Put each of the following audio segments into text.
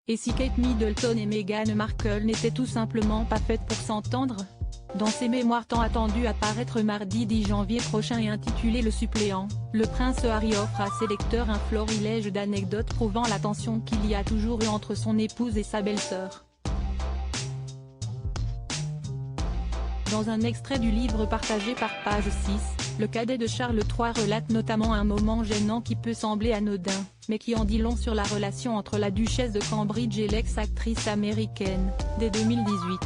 Et si Kate Middleton et Meghan Markle n'étaient tout simplement pas faites pour s'entendre? Dans ses mémoires tant attendus à paraître mardi 10 janvier prochain et intitulé Le suppléant, le prince Harry offre à ses lecteurs un florilège d'anecdotes prouvant la tension qu'il y a toujours eu entre son épouse et sa belle-sœur. Dans un extrait du livre partagé par Page 6, le cadet de Charles III relate notamment un moment gênant qui peut sembler anodin, mais qui en dit long sur la relation entre la duchesse de Cambridge et l'ex-actrice américaine, dès 2018.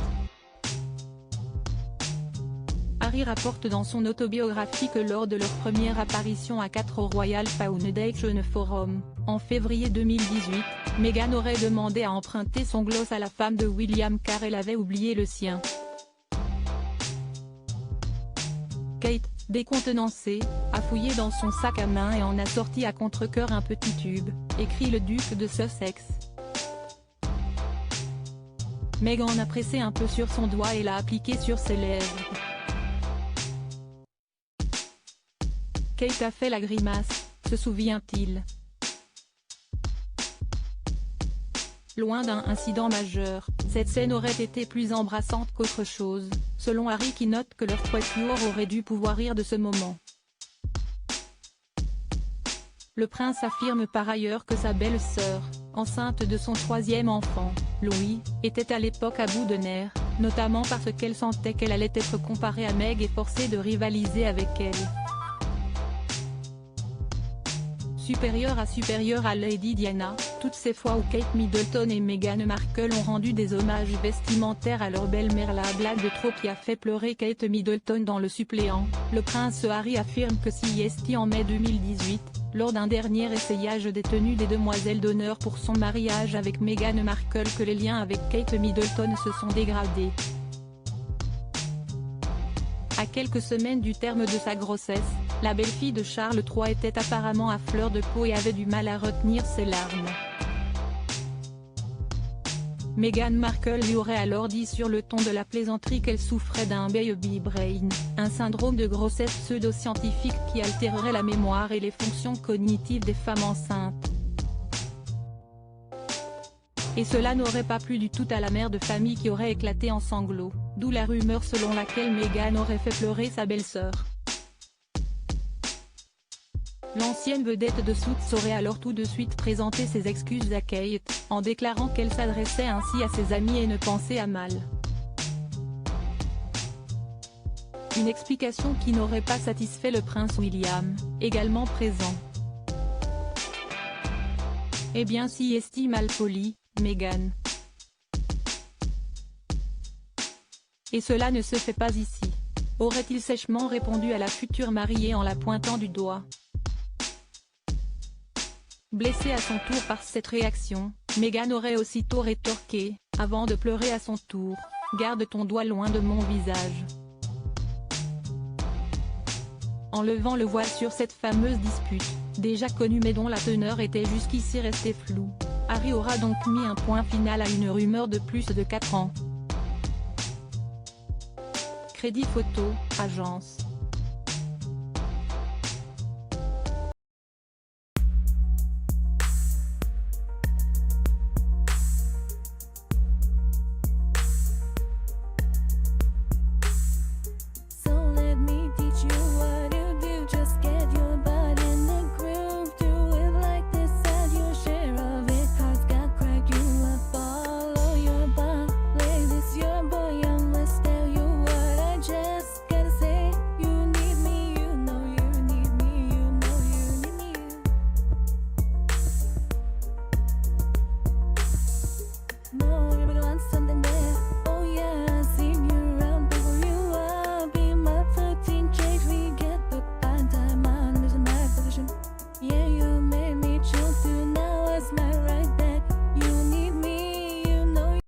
Harry rapporte dans son autobiographie que lors de leur première apparition à 4 au Royal Foundation Forum, en février 2018, Meghan aurait demandé à emprunter son gloss à la femme de William car elle avait oublié le sien. Kate, décontenancée, a fouillé dans son sac à main et en a sorti à contre-cœur un petit tube, écrit le duc de Sussex. Meghan a pressé un peu sur son doigt et l'a appliqué sur ses lèvres. Kate a fait la grimace, se souvient-il. Loin d'un incident majeur, cette scène aurait été plus embrassante qu'autre chose, selon Harry qui note que leur quatuor aurait dû pouvoir rire de ce moment. Le prince affirme par ailleurs que sa belle-sœur, enceinte de son 3e enfant, Louis, était à l'époque à bout de nerfs, notamment parce qu'elle sentait qu'elle allait être comparée à Meg et forcée de rivaliser avec elle. Supérieure à Lady Diana, toutes ces fois où Kate Middleton et Meghan Markle ont rendu des hommages vestimentaires à leur belle-mère, la blague de trop qui a fait pleurer Kate Middleton dans Le suppléant, le prince Harry affirme que CST en mai 2018, lors d'un dernier essayage des tenues des demoiselles d'honneur pour son mariage avec Meghan Markle, que les liens avec Kate Middleton se sont dégradés. À quelques semaines du terme de sa grossesse, la belle-fille de Charles III était apparemment à fleur de peau et avait du mal à retenir ses larmes. Meghan Markle lui aurait alors dit sur le ton de la plaisanterie qu'elle souffrait d'un baby brain, un syndrome de grossesse pseudo-scientifique qui altérerait la mémoire et les fonctions cognitives des femmes enceintes. Et cela n'aurait pas plu du tout à la mère de famille qui aurait éclaté en sanglots, d'où la rumeur selon laquelle Meghan aurait fait pleurer sa belle-sœur. L'ancienne vedette de Suits aurait alors tout de suite présenté ses excuses à Kate, en déclarant qu'elle s'adressait ainsi à ses amis et ne pensait à mal. Une explication qui n'aurait pas satisfait le prince William, également présent. Eh bien si est-il mal poli, Meghan. Et cela ne se fait pas ici. Aurait-il sèchement répondu à la future mariée en la pointant du doigt. Blessée à son tour par cette réaction, Meghan aurait aussitôt rétorqué, avant de pleurer à son tour, « Garde ton doigt loin de mon visage ». En levant le voile sur cette fameuse dispute, déjà connue mais dont la teneur était jusqu'ici restée floue, Harry aura donc mis un point final à une rumeur de plus de 4 ans. Crédit photo, agence.